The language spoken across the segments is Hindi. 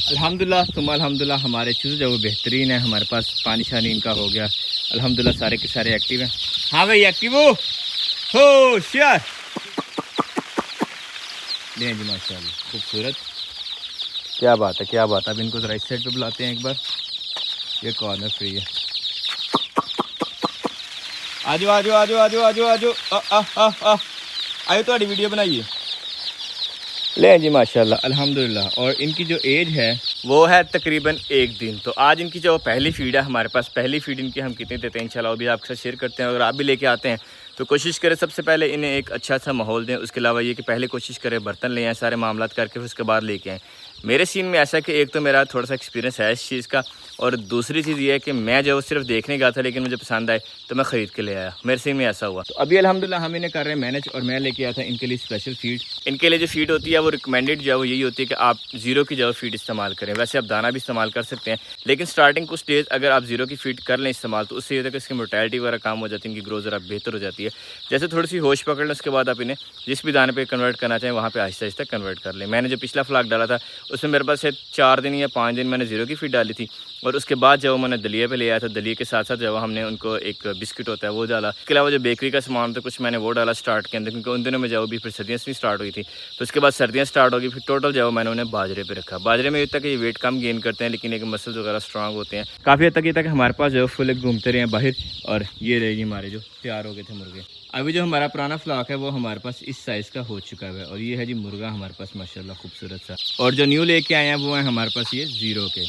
अल्हम्दुलिल्लाह तुम अल्हम्दुलिल्लाह हमारे चूज़े जो वो बेहतरीन है, हमारे पास पानी शानी इनका हो गया अल्हम्दुलिल्लाह, सारे के सारे एक्टिव हैं। हाँ भाई एक्टिव हो शेयर लें जी माशाल्लाह खूबसूरत, क्या बात है क्या बात है। अब इनको ज़रा इस साइड पे बुलाते हैं एक बार, ये कॉर्नर फ्री है। आजो आजो आजो आजो आजो आजो आयो तो वीडियो बनाइए ले जी माशाल्लाह अल्हम्दुलिल्लाह। और इनकी जो एज है वो है तकरीबन 1 दिन। तो आज इनकी जो पहली फीड है हमारे पास, पहली फीड इनकी हम कितनी देते हैं इंशाल्लाह वो भी आपके साथ शेयर करते हैं। अगर आप भी लेके आते हैं तो कोशिश करें सबसे पहले इन्हें एक अच्छा सा माहौल दें। उसके अलावा ये कि पहले कोशिश करें बर्तन ले आएँ सारे मामलात करके, फिर उसके बाद लेके आएँ। मेरे सीन में ऐसा है कि एक तो मेरा थोड़ा सा एक्सपीरियंस है इस चीज़ का, और दूसरी चीज़ ये है कि मैं जो सिर्फ देखने गया था लेकिन मुझे पसंद आए तो मैं ख़रीद के ले आया। मेरे सीन में ऐसा हुआ। तो अभी अल्हम्दुलिल्लाह हम इन्हें कर रहे हैं मैनेज, और मैं लेके आया था इनके लिए स्पेशल फीड। इनके लिए जो फीड होती है वो रिकमेंडेड जो है वो यही होती है कि आप ज़ीरो की जो फीड इस्तेमाल करें। वैसे आप दाना भी इस्तेमाल कर सकते हैं, लेकिन स्टार्टिंग कुछ डेज अगर आप ज़ीरो की फीड कर लें इस्तेमाल, तो उससे ये होता है कि इसकी मोर्टेलिटी वगैरह कम हो जाती है, इनकी ग्रोथ ज़रा बेहतर हो जाती है। जैसे थोड़ी सी होश पकड़ लें उसके बाद आप इन्हें जिस भी दाने पे कन्वर्ट करना चाहें वहाँ पे आहिस्ता आहिस्ता कन्वर्ट कर लें। मैंने जो पिछला फ्लाक डाला था उसमें मेरे पास शायद 4 दिन या 5 दिन मैंने ज़ीरो की फीड डाली थी, और उसके बाद जब मैंने दलिया पे ले आया था, दलिया के साथ साथ जब हमने उनको एक बिस्किट होता है वो डाला। इसके अलावा जो बेकरी का सामान था कुछ मैंने वो डाला स्टार्ट के अंदर, क्योंकि उन दिनों में जो भी फिर सर्दियाँ से स्टार्ट हुई थी। तो उसके बाद सर्दियाँ स्टार्ट होगी, फिर टोटल जो मैंने उन्हें बाजरे पे रखा। बाजरे में ये तक ये वेट कम गेन करते हैं, लेकिन एक मसल्स वगैरह स्ट्रॉन्ग होते हैं। काफ़ी हद तक ये तक हमारे पास जो फुल घूमते रहे हैं बाहर, और ये रहेगी हमारे जो तैयार हो गए थे मुर्गे। अभी जो हमारा पुराना फ्लाक है वो हमारे पास इस साइज़ का हो चुका है, और ये है जी मुर्गा हमारे पास माशाल्लाह खूबसूरत सा। और जो न्यू लेके आए हैं वो हैं हमारे पास ये ज़ीरो के।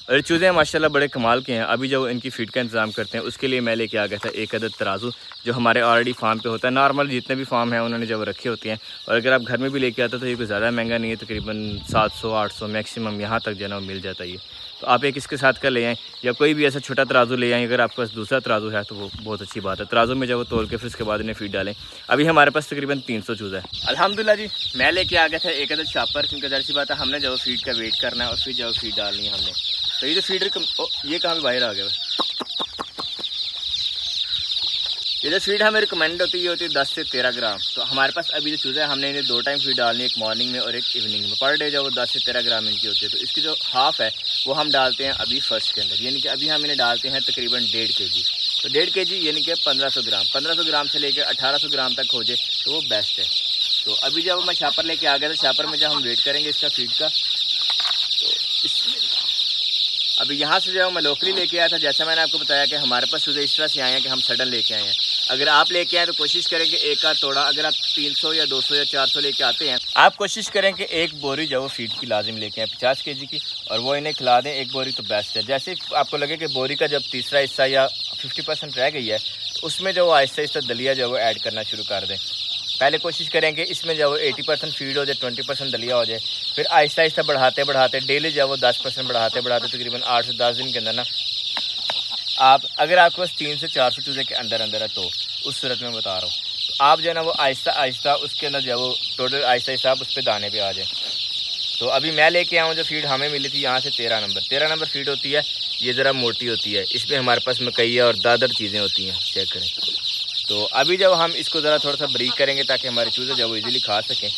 और चूज़े माशाल्लाह बड़े कमाल के हैं। अभी जो इनकी फीड का इंतज़ाम करते हैं उसके लिए मैं लेके आ गया था एक अदद तराजू, जो हमारे ऑलरेडी फार्म पे होता है। नॉर्मल जितने भी फार्म हैं उन्होंने जब रखे होते हैं, और अगर आप घर में भी लेके आते हो तो ये कोई ज़्यादा महंगा नहीं है, तकरीबन 700-800 मैक्सिमम यहाँ तक जो है ना मिल जाता है ये। तो आप एक इसके साथ का ले आएँ, या कोई भी ऐसा छोटा तराजू ले आएँ। अगर आपके पास दूसरा तराजू है तो वो बहुत अच्छी बात है। तराजू में जब वो तोल के फिर उसके बाद इन्हें फीड डालें। अभी हमारे पास तकरीबन 300 चूज़ा है अल्हम्दुलिल्लाह जी। मैं लेके आ गया था एक अदद शापर, क्योंकि ज़ाहिर सी बात है हमने जब फीड का वेट करना है और फिर जब फीड डालनी है हमने। तो ये जो फीडर ये कहाँ पे बाहर आ गया है। ये जो फीड हमें रिकमेंड होती है ये होती है 10 से 13 ग्राम। तो हमारे पास अभी जो चूज़े हैं हमने इन्हें 2 टाइम फीड डालनी है, एक मॉर्निंग में और एक इवनिंग में। पर डे जो वो 10 से 13 ग्राम इनकी होती है। तो इसकी जो हाफ़ है वो हम डालते हैं अभी फर्स्ट के अंदर, यानी कि अभी हम इन्हें डालते हैं तकरीबन 1.5 kg। तो 1.5 kg यानी कि 1500 ग्राम। 1500 ग्राम से लेकर 1800 ग्राम तक हो जाए तो वो बेस्ट है। तो अभी जब मैं शापर लेके आ गया था, शापर में जब हम वेट करेंगे इसका फीड का, तो अभी यहाँ से जो मैं लोकली लेके आया था, जैसा मैंने आपको बताया कि हमारे पास चूज़े इस तरह से आए हैं कि हम सडन लेके आए हैं। अगर आप लेके आए तो कोशिश करें कि एक आध तोड़ा, अगर आप 300 या 200 या 400 लेके आते हैं, आप कोशिश करें कि एक बोरी जो वो फीड की लाजिम लेके आए 50 kg की, और वो इन्हें खिला दें एक बोरी, तो बेस्ट है। जैसे आपको लगे कि बोरी का जब तीसरा हिस्सा या 50% रह गई है, तो उसमें जो वो आहिस्ता आहिस्ता दलिया जो वो ऐड करना शुरू कर दें। पहले कोशिश करें कि इसमें जो 80% फीड हो जाए, 20% दलिया हो जाए, फिर आहिस्ता आहिस्ता बढ़ाते बढ़ाते डेली जो वो 10% बढ़ाते बढ़ाते तकरीबन 8 से 10 दिन के अंदर ना आप, अगर आपके पास 300 से 400 चूज़े के अंदर अंदर है तो उस सूरत में बता रहा हूँ, तो आप जो है ना वो आहिस्ता आहिस्ता उसके अंदर जो वो टोटल आहिस्ता आहिस्ता आप उस पर दाने पे आ जाए। तो अभी मैं लेके आया हूँ जो फीड हमें मिली थी यहाँ से 13 नंबर फीड होती है। ये ज़रा मोटी होती है, इसमें हमारे पास मकई और दादर चीज़ें होती हैं, चेक करें। तो अभी जब हम इसको ज़रा थोड़ा सा ब्रीक करेंगे ताकि हमारे चूज़े जब वो इजीली खा सकें,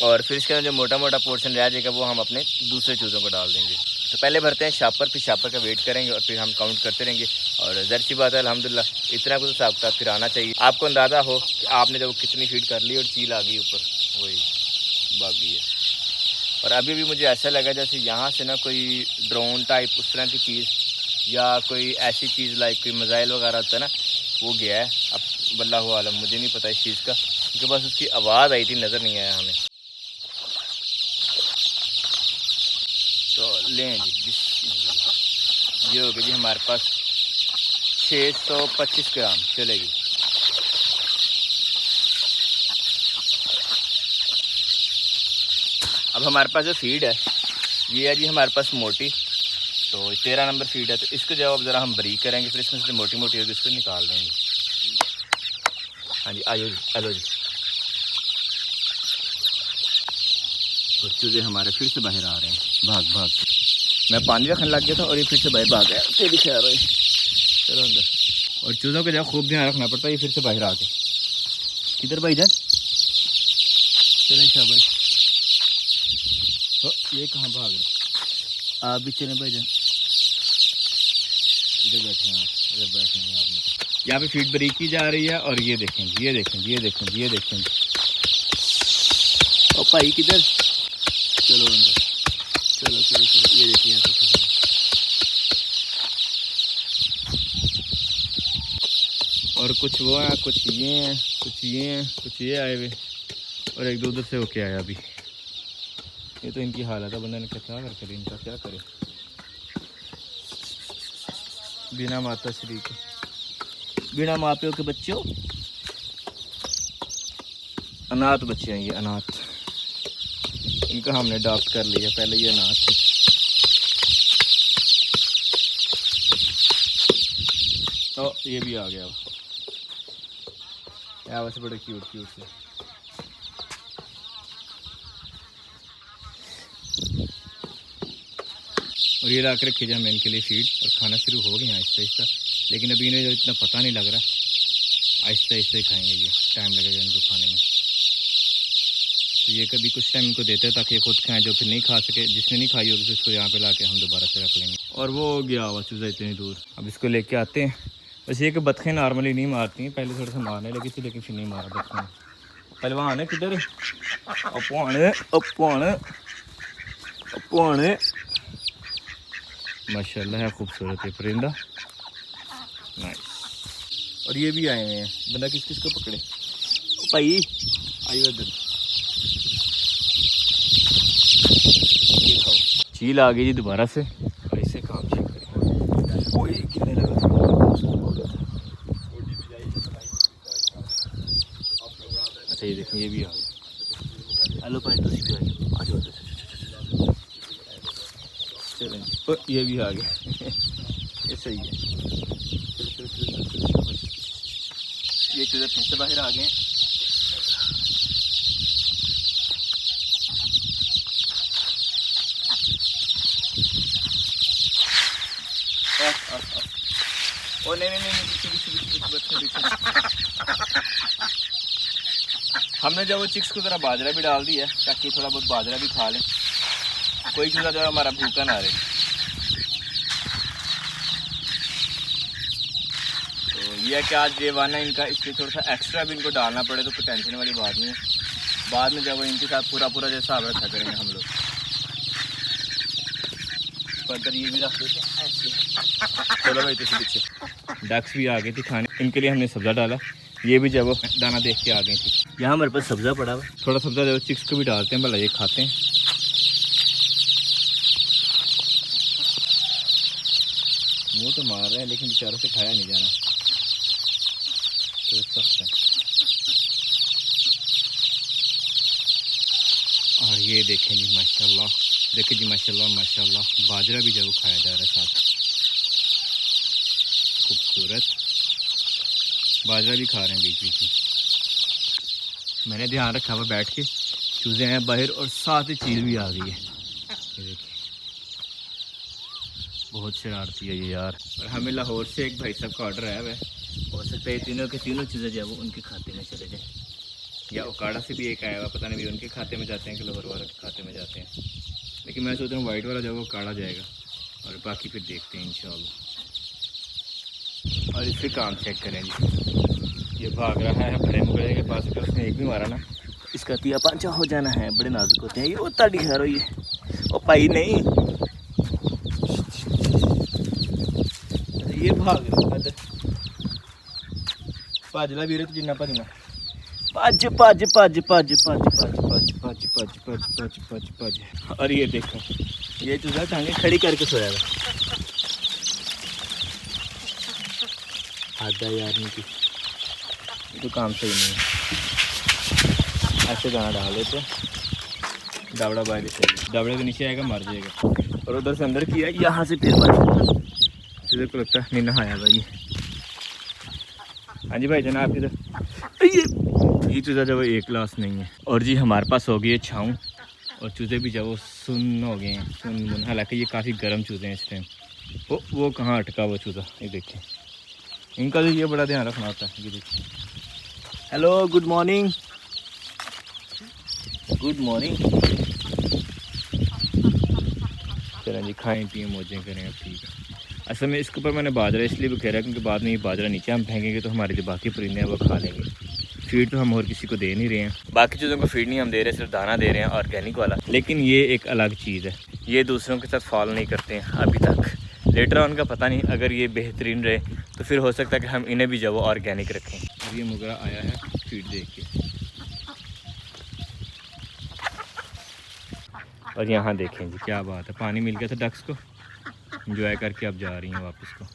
और फिर इसके अंदर जो मोटा मोटा पोर्शन रह जाएगा वो हम अपने दूसरे चूज़ों को डाल देंगे। तो पहले भरते हैं शापर, फिर शापर का वेट करेंगे और फिर हम काउंट करते रहेंगे। और ज़ाहिर सी बात है अल्हम्दुलिल्लाह इतना कुछ हिसाब किताब फिर आना चाहिए, आपको अंदाज़ा हो कि आपने जब कितनी फीड कर ली और चील आ गई ऊपर, वही भाग गई है। और अभी भी मुझे ऐसा लगा जैसे यहाँ से ना कोई ड्रोन टाइप उस तरह की चीज़, या कोई ऐसी चीज़ लाइक कोई मिसाइल वगैरह होता है ना, वो गया है। अब वल्लाहु आलम, मुझे नहीं पता इस चीज़ का, क्योंकि बस उसकी आवाज़ आई थी, नज़र नहीं आया हमें। तो लें जी बिस्मिल्लाह, ये हो गया जी हमारे पास 625 ग्राम चलेगी। अब हमारे पास जो फीड है ये है जी हमारे पास मोटी, तो 13 नंबर फीड है। तो इसको जब अब ज़रा हम ब्रीक करेंगे, फिर इसमें से मोटी मोटी होगी इसको निकाल देंगे। हाँ जी आयो जी, हेलो जी। तो चूज़े हमारे फिर से बाहर आ रहे हैं, भाग भाग। मैं पानी रखने लग गया था और ये फिर से बाहर भाग गया, तेरी खैर है। चलो अंदर। और चूज़ों को जब खूब ध्यान रखना पड़ता है, ये फिर से बाहर आ गए। किधर भाई जान, चलें शाबाश। तो ये कहाँ भाग रहे, आप भी चलें भाईजान, इधर बैठे हैं आप, इधर बैठे हैं आपने तो। यहाँ पे फीड ब्रेक की जा रही है और ये देखें, ये देखें, ये देखें, ये देखें। ओ भाई किधर, चलो अंदर, चलो चलो चलो, ये देखिए यहाँ पे। और कुछ वो हैं, कुछ ये हैं, कुछ ये हैं, कुछ ये आए हुए, और एक दो उधर से होके आया अभी। ये तो इनकी हालत है, बंदा ने क्या करे, इनका क्या करे, बिना माता श्री के, बिना माँ प्यो के बच्चों, अनाथ बच्चे हैं ये, अनाथ। इनका हमने अडॉप्ट कर लिया, पहले ये अनाथ थे। तो ये भी आ गया, वैसे बड़े क्यूट क्यूट से। और ये ला के रखे जाए मैं इनके लिए फीड, और खाना शुरू हो गया आहिस्ता आहिस्ता, लेकिन अभी इन्हें जो इतना पता नहीं लग रहा, आहिस्ता आहिस्ता ही खाएंगे, ये टाइम लगेगा इनको खाने में। तो ये कभी कुछ टाइम इनको देते हैं ताकि ये खुद खाएं, जो फिर नहीं खा सके, जिसने नहीं खाई होगी फिर उसको यहाँ पे ला के हम दोबारा से रख लेंगे। और वो हो गया हुआ चूज़ा इतनी दूर, अब इसको लेके आते हैं। बस ये कि बतखें नॉर्मली नहीं मारती हैं, पहले थोड़ा सा मारने लगी थी लेकिन फिर नहीं मारा बतखें। पहलवान है किधर, अपाने अपाने अपाने, माशाल्लाह है, खूबसूरत है परिंदा, नाइस। और ये भी आए हुए हैं, बंदा किस किस को पकड़े, भाई आइए इधर, ये खाओ। चील आ गई जी दोबारा से, और इससे काम चेक करें। ओए कितने लगा था, अच्छा ये देखें, ये भी आ गया। हेलो भाई, तुम भी आ जाओ, चलें। ये भी आ गया ये सही है। ये चूज़े फिर से बाहर आ गए। ओ नहीं नहीं नहीं, पीछे। हमने जब वो चिक्स को ज़रा बाजरा भी डाल दिया ताकि थोड़ा बहुत बाजरा भी खा लें, कोई चूज़ा जो हमारा भूखा ना रहे। तो ये है कि आज डे 1 है इनका, इसलिए थोड़ा सा एक्स्ट्रा भी इनको डालना पड़े तो कोई टेंशन वाली बात नहीं है। बाद में जब इनके साथ पूरा जैसा हिसाब रखा करेंगे हम लोग। फर्दर ये भी रख देते हैं ऐसे। चलो भाई, तो पीछे डक्स भी आ गई थी खाने, इनके लिए हमने सब्ज़ा डाला। ये भी जब वो दाना देख के आ गई थी। यहाँ हमारे पास सब्ज़ा पड़ा हुआ, थोड़ा सब्ज़ा जब चिक्स को भी डालते हैं, भला ये खाते हैं। मुँह तो मार रहे हैं लेकिन बेचारों से खाया नहीं जाना, तो सख्त है। और ये देखें जी माशाल्लाह, देखिए जी माशाल्लाह माशाल्लाह, बाजरा भी जब खाया जा रहा है साथ, खूबसूरत बाजरा भी खा रहे हैं बीच बीच में। मैंने ध्यान रखा हुआ बैठ के, चूज़े हैं बाहर और साथ ही चील भी आ गई है। ये देखिए बहुत शरारती है ये यार। और हमें लाहौर से एक भाई साहब का ऑर्डर आया हुआ है, हो सकता है तीनों के तीनों चीज़ें जो है वो उनके खाते में चले जाए, या ओकाड़ा से भी एक आया हुआ, पता नहीं भी उनके खाते में जाते हैं कि लाहौर वाले के खाते में जाते हैं। लेकिन मैं सोच रहा हूँ वाइट वाला जो है वो काड़ा जाएगा, और बाकी फिर देखते हैं इंशाल्लाह। और इससे काम चेक करेंगे। ये भाग रहा है बड़े मुगले के पास, अगर उसने एक भी मारा ना इसका तिया पांचा हो जाना है। बड़े नाजुक होते हैं ये, वो ताड़ी खा रही है। ओ भाई नहीं, ये भाग रहा भजला वीर, जिन्ना भजना भज भज भज भज भज भज भज भज भज भज भज भज। और ये देखो ये चूजा टांगे खड़ी करके सोया था। आधा यार नहीं, तो काम सही नहीं है। ऐसे दाना डाले तो दावड़ा बाहर से, दावड़े के नीचे आएगा मर जाएगा। और उधर से अंदर किया, यहाँ से फिर चूजे को लगता है नहीं नहाया भाई। हाँ जी भाई जनाब, इधर ये चूज़ा जब एक क्लास नहीं है। और जी हमारे पास हो गई है छाँव, और चूज़े भी जब सुन हो गए हैं, सुन। हालांकि ये काफ़ी गर्म चूज़े हैं इस टाइम। वो कहाँ अटका वो चूज़ा, ये देखिए। इनका तो ये बड़ा ध्यान रखना होता है। ये देखिए, hello good morning, good morning. चलें जी, खाएँ पिएँ मौजें करें। अब ठीक है। असल में इसके ऊपर मैंने बाजरा इसलिए भी कह रहा है क्योंकि बाद में ये बाजरा नीचे हम फेंकेंगे तो हमारे जो बाकी परिंदे हैं वो खा लेंगे। फीड तो हम और किसी को दे नहीं रहे हैं, बाकी चीज़ों को फीड नहीं हम दे रहे, सिर्फ दाना दे रहे हैं ऑर्गेनिक वाला। लेकिन ये एक अलग चीज़ है, ये दूसरों के साथ फॉलो नहीं करते हैं अभी तक। लेटर ऑन का पता नहीं, अगर ये बेहतरीन रहे तो फिर हो सकता है कि हम इन्हें भी जो ऑर्गेनिक रखें। अब ये मुगरा आया है फीड देख के, और यहाँ देखें जी क्या बात है, पानी मिल गया था डक्स को, इंजॉय करके अब जा रही हैं वापस को।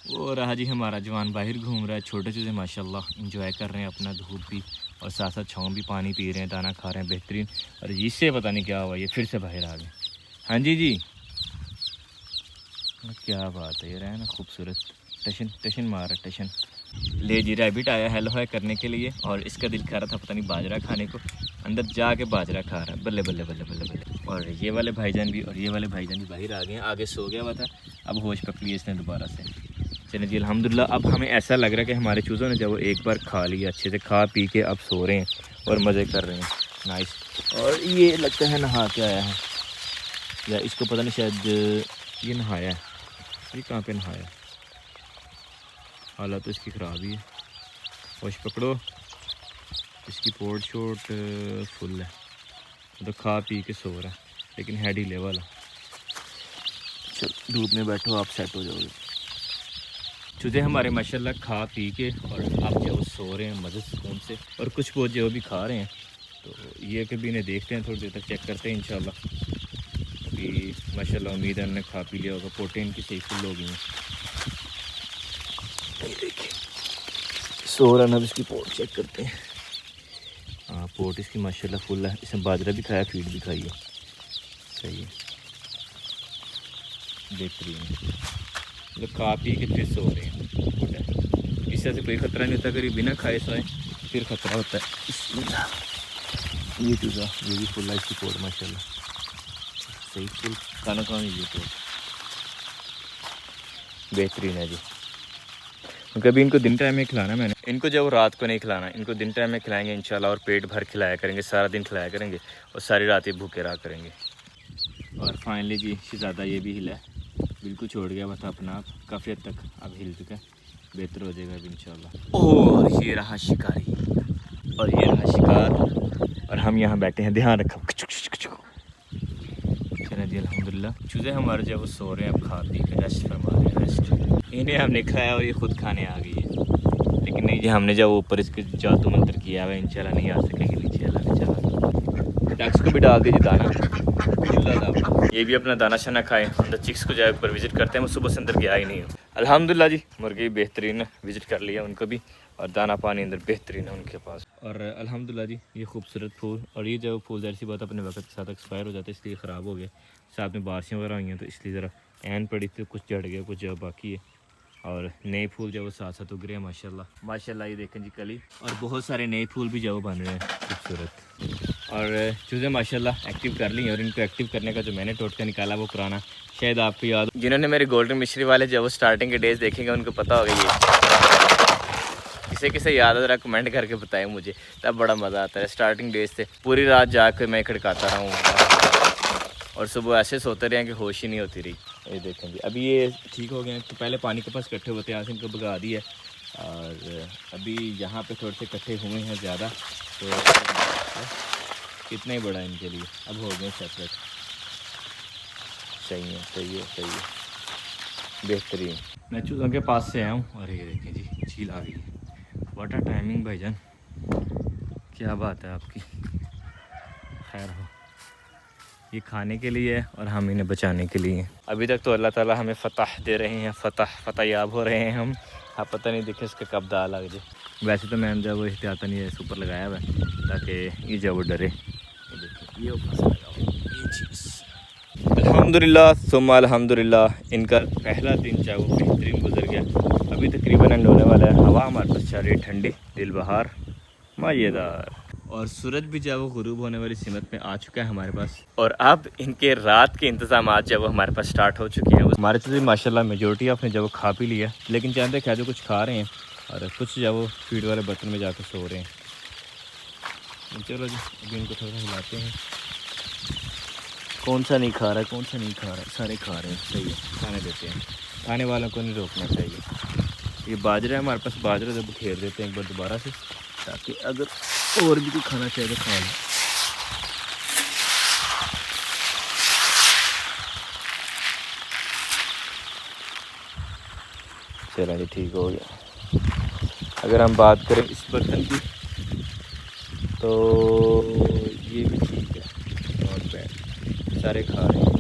वो रहा जी हमारा जवान बाहर घूम रहा है, छोटे चूजे माशाल्लाह इंजॉय कर रहे हैं अपना, धूप भी और साथ साथ छाँव भी, पानी पी रहे हैं, दाना खा रहे हैं बेहतरीन। और इससे पता नहीं क्या हुआ, ये फिर से बाहर आ गए। हाँ जी क्या बात है, ये रहा है ना खूबसूरत, टशन टशन मार रहा टशन। ले जी रैबिट आया हेलो हाय करने के लिए, और इसका दिल कह रहा था पता नहीं बाजरा खाने को, अंदर जाके बाजरा खा रहा है। बल्ले बल्ले बल्ले बल्ले बल्ले। और ये वाले भाईजान भी और ये वाले भाईजान भी बाहर आ गए हैं, आगे सो गया हुआ था, अब होश पकड़ी इसने दोबारा से। चलिए जी अल्हम्दुलिल्लाह, अब हमें ऐसा लग रहा है कि हमारे चूज़ों ने जब वो एक बार खा लिया अच्छे से, खा पी के अब सो रहे हैं और मज़े कर रहे हैं। नाइस। और ये लगता है नहा के आया है, या इसको पता नहीं, शायद ये नहाया है। ये कहाँ पे नहाया, हालत तो इसकी ख़राब ही है। होश पकड़ो, इसकी पोर्ट शोट फुल है, तो खा पी के सो रहा है, लेकिन हेड ही लेवल है। चल धूप में बैठो, आप सेट हो जाओगे। चूज़े हमारे माशाल्लाह खा पी के और आप जो सो रहे हैं मज़े सुकून से, और कुछ बहुत जो भी खा रहे हैं, तो ये कभी इन्हें देखते हैं, थोड़ी देर तक चेक करते हैं इंशाल्लाह। अभी माशाल्लाह उम्मीद है उन्होंने खा पी लिया होगा, प्रोटीन की सही फुल हो गई हैं। ये देखिए सो रहा ना, इसकी पोर्ट चेक करते हैं। हाँ पोर्ट इसकी माशाल्लाह फुल है, इसने बाजरा भी खाया, फीड भी खाई है, सही है, बेहतरीन। मतलब खा पी के फिर सो रहे हैं, गुड है। इस तरह से कोई ख़तरा नहीं होता, अगर ये बिना खाए सोए फिर ख़तरा होता है। ये चूज़ा ये भी फुल है, इसकी पोर्ट माशाल्लाह सही फुल, खाना खाना ये पोर्ट बेहतरीन है जी। कभी इनको दिन टाइम में खिलाना, मैंने इनको जब रात को नहीं खिलाना, इनको दिन टाइम में खिलाएंगे इंशाल्लाह, और पेट भर खिलाया करेंगे, सारा दिन खिलाया करेंगे, और सारी रात ये भूखे रहा करेंगे। और फाइनली जी शहज़ादा ये भी हिला है, बिल्कुल छोड़ गया था अपना आप, काफ़ी हद तक अब हिल चुका है, बेहतर हो जाएगा अब इंशाल्लाह। और ये रहा शिकारी, और ये रहा शिकार, और हम यहाँ बैठे हैं, ध्यान रखो। चलें जी अल्हम्दुलिल्लाह, चूज़े हमारे जब वो सो रहे हैं, अब खा पी के रेस्ट फरमा रहे हैं, रेस्ट। इन्हें हमने खाया और ये खुद खाने आ गई है, लेकिन नहीं जी हमने जब ऊपर इसके जादू मंत्र किया हुआ है, इंशाल्लाह नहीं आ सकेंगे नीचे, अल्लाह ने चाहा। डक्स को भी डाल दीजिए दाना, ये भी अपना दाना शाना खाएं। अंदर चिक्स को जाए ऊपर विज़िट करते हैं, मैं सुबह से अंदर गया ही नहीं हूँ। अल्हम्दुलिल्लाह जी मुर्गी बेहतरीन है, विज़िट कर लिया उनको भी, और दाना पानी अंदर बेहतरीन है उनके पास। और अल्हम्दुलिल्लाह जी ये खूबसूरत फूल, और ये जब फूल जैसी बात अपने वक्त के साथ एक्सपायर हो जाता है, इसलिए ख़राब हो गया, साथ में बारिशें वगैरह हुई हैं, तो इसलिए ज़रा एन पड़ी थी, कुछ झड़ गया, कुछ जब बाकी है, और नए फूल जो वो साथ साथ उग रहे हैं माशाल्लाह माशाल्लाह। ये देखें जी कली, और बहुत सारे नए फूल भी जो बन रहे हैं खूबसूरत। और चूज़े माशाल्लाह एक्टिव कर ली, और इनको एक्टिव करने का जो मैंने टोटका निकाला वो पुराना, शायद आपको याद, जिन्होंने मेरे गोल्डन मिश्री वाले जो वो स्टार्टिंग के डेज़ देखेंगे उनको पता होगा। ये किसे किसे याद है ज़रा कमेंट करके बताएं मुझे, तब बड़ा मज़ा आता है। स्टार्टिंग डेज से पूरी रात जाकर मैं खड़काता रहा हूँ, और सुबह ऐसे सोते रहे कि होश ही नहीं होती रही। ये देखें जी अभी ये ठीक हो गए हैं, तो पहले पानी के पास इकट्ठे होते हैं, यहाँ से इनको भगा दिया, और अभी यहाँ पे थोड़े से इकट्ठे हुए हैं ज़्यादा, तो कितना ही बड़ा इनके लिए, अब हो गए सेपरेट। सही है सही है सही है, बेहतरीन। मैं चूज़ों के पास से आया हूँ, और ये देखें जी झील आ गई है। व्हाट अ टाइमिंग भाईजान, क्या बात है आपकी। खैर हो, ये खाने के लिए और हम इन्हें बचाने के लिए। अभी तक तो अल्लाह ताला हमें फ़तह दे रहे हैं, फ़तह याब हो रहे हैं हम। आप पता नहीं देखे इसका कब दाल लग जाए। वैसे तो मैंने जब वो एहतियातन ये ऊपर लगाया हुआ है ताकि ये जब वो डरे। ये ऊपर से लगा ये चीज़। अल्हम्दुलिल्लाह सुम्मा अल्हम्दुलिल्लाह, इनका पहला दिन चाहे वो बेहतरीन गुजर गया। अभी तकरीबन एंड होने वाला है, हवा हमारे पास चल रही है ठंडी, दिलबहार मज़ेदार, और सूरज भी जब वो गुरूब होने वाली सिमत में आ चुका है हमारे पास। और अब इनके रात के इंतजाम जब वो हमारे पास स्टार्ट हो चुके हैं। हमारे तो माशाल्लाह मेजोरिटी आपने जब वो खा पी लिया, लेकिन चाहते खैर कुछ खा रहे हैं, और कुछ जब वो फीड वाले बर्तन में जाकर सो रहे हैं। चलो जी अभी इनको थोड़ा हिलाते हैं। कौन सा नहीं खा रहा है, कौन सा नहीं खा रहा है, सारे खा रहे हैं, सही है, खाने देते हैं, खाने वालों को नहीं रोकना चाहिए। ये बाजरा है हमारे पास, बाजरा जब घेर देते हैं एक बार दोबारा से, ताकि अगर और भी कोई खाना चाहिए तो खा लें। चलो जी ठीक हो गया। अगर हम बात करें इस बर्तन की तो ये भी ठीक है, नॉट बैड, सारे खा रहे हैं।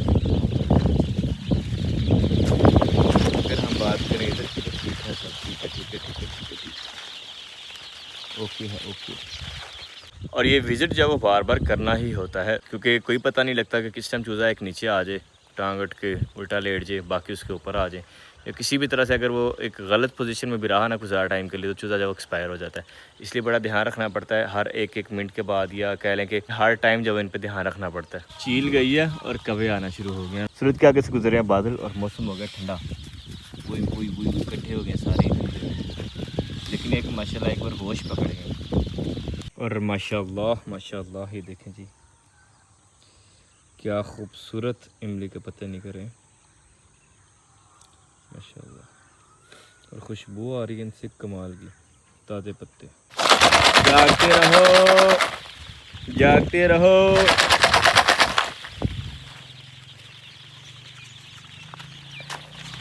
अगर हम बात करें इधर की तो ठीक है, सब ठीक है, ठीक है, ठीक है, ठीक है, ठीक है, ओके है, ओके। और ये विज़िट जो वो बार बार करना ही होता है, क्योंकि कोई पता नहीं लगता कि किस टाइम चूज़ा एक नीचे आ जाए, टांग उठ के उल्टा लेट जाए, बाकी उसके ऊपर आ जाए, या किसी भी तरह से अगर वो एक गलत पोजीशन में भी रहा ना कुछ ज़्यादा टाइम के लिए, तो चूज़ा जब एक्सपायर हो जाता है। इसलिए बड़ा ध्यान रखना पड़ता है हर एक एक मिनट के बाद, या कह लें कि हर टाइम जब इन पे ध्यान रखना पड़ता है। चील गई है और कवे आना शुरू हो गए हैं, सूरज के आगे से गुजरे हैं बादल और मौसम हो गया ठंडा, वही वही वही इकट्ठे हो गए सारे, लेकिन एक माशाल्लाह एक बार होश पकड़ गए। और माशाल्लाह माशाल्लाह ये देखें जी, क्या खूबसूरत इमली के पत्ते निकल रहे हैं माशाल्लाह, और खुशबू आ रही है इनसे कमाल की, ताज़े पत्ते। जागते रहो, जागते रहो।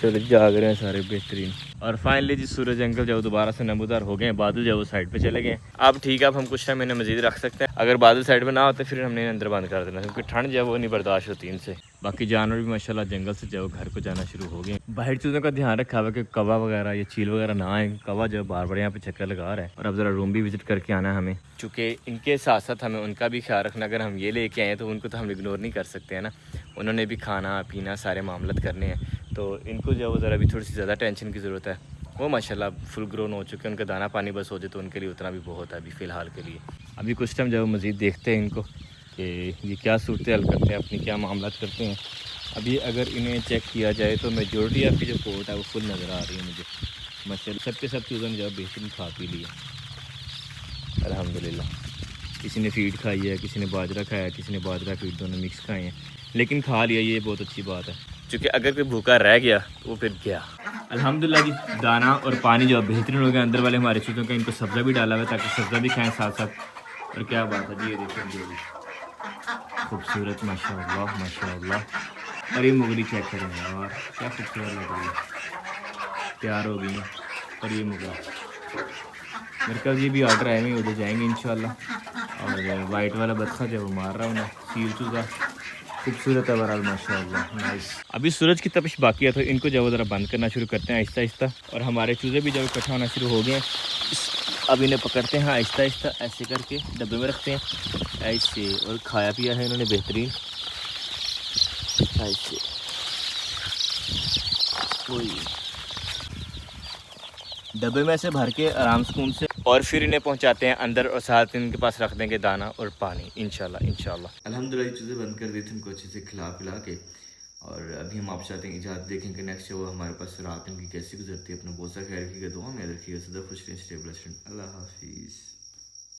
चलो जाग रहे हैं सारे बेहतरीन। और फाइनली जी सूरज अंकल जो दोबारा से नमूदार हो गए हैं, बादल जो वो साइड पे चले गए। अब ठीक है, अब हम कुछ टाइम इन्हें मजीद रख सकते हैं। अगर बादल साइड पे ना होते फिर हमने इन्हें अंदर बंद कर देना, क्योंकि ठंड जो है वो नहीं बर्दाश्त होती इनसे। बाकी जानवर भी माशाल्लाह जंगल से जो घर को जाना शुरू हो गए। बाहर चीज़ों का ध्यान रखा हुआ कि कौवा वगैरह या चील वगैरह ना आए। कौवा जो बार बार यहाँ पे चक्कर लगा रहा है। और अब ज़रा रूम भी विजिट करके आना है हमें, चूँकि इनके साथ साथ हमें उनका भी ख्याल रखना। अगर हम ये लेके आए तो उनको तो हम इग्नोर नहीं कर सकते हैं ना, उन्होंने भी खाना पीना सारे मामलत करने हैं। तो इनको जो वो ज़रा भी थोड़ी सी ज़्यादा टेंशन की ज़रूरत है। वो माशाल्लाह फुल ग्रोन हो चुके हैं, उनका दाना पानी बस हो जाए तो उनके लिए उतना भी बहुत है अभी फ़िलहाल के लिए। अभी कुछ टाइम जब मज़ीद देखते हैं इनको कि ये क्या सूरत हल करते हैं, अपनी क्या मामलात करते हैं। अभी अगर इन्हें चेक किया जाए तो मेजॉरिटी आपकी जो कोट है वो फुल नज़र आ रही है मुझे माशाल्लाह। सब के सब चीज़ों ने जब बेहतरीन खा पी लिया अल्हम्दुलिल्लाह। किसी ने फीड खाई है, किसी ने बाजरा खाया, किसी ने बाजरा फीड, दोनों मिक्स खाए हैं, लेकिन खा लिया, ये बहुत अच्छी बात है। क्योंकि अगर कोई भूखा रह गया तो वो फिर गया। अल्हम्दुलिल्लाह जी, दाना और पानी जो बेहतरीन हो गया। अंदर वाले हमारे चीज़ों का इनको सब्ज़ा भी डाला हुआ है ताकि सब्ज़ा भी खाएं साथ साथ। और क्या बात है जी, ये देखिए जो भी खूबसूरत माशाल्लाह माशाल्लाह। और ये मुगली चेक करें यार, क्या खूबसूरत लग रही है, तैयार हो गई है। और ये मुगला मेरे ख्याल ये भी ऑर्डर आए हुए, उधर जाएंगे इंशाल्लाह। और वाइट वाला बच्चा जो वो मार रहा हूँ ना, सील चूज़ा खूबसूरत है बहरहाल माशाल्लाह, नाइस। अभी सूरज की तपिश बाकी है तो इनको जो ज़रा बंद करना शुरू करते हैं आहिस्ता आहिस्ता। और हमारे चूज़े भी जब इकट्ठा होना शुरू हो गए हैं, अब इन्हें पकड़ते हैं आहिस्ता आहिस्ता, ऐसे करके डब्बे में रखते हैं ऐसे। और खाया पिया है इन्होंने बेहतरीन ऐसे, वही डब्बे में से भर के आराम सुकून से। और फिर इन्हें पहुंचाते हैं अंदर और साथ इनके पास रख देंगे दाना और पानी इंशाल्लाह इंशाल्लाह। अल्हम्दुलिल्लाह चीज़ें बंद कर दी थी इनको अच्छे से खिला पिला के। और अभी हम आप चाहते हैं इजाज़त देखेंगे नेक्स्ट वो हमारे पास रात इनकी कैसी गुजरती है। अपना बहुत सा ख्याल रखिएगा, दुआ में रखिएगा, सदा खुश रहें, स्टेबल रहें। अल्लाह हाफिज़।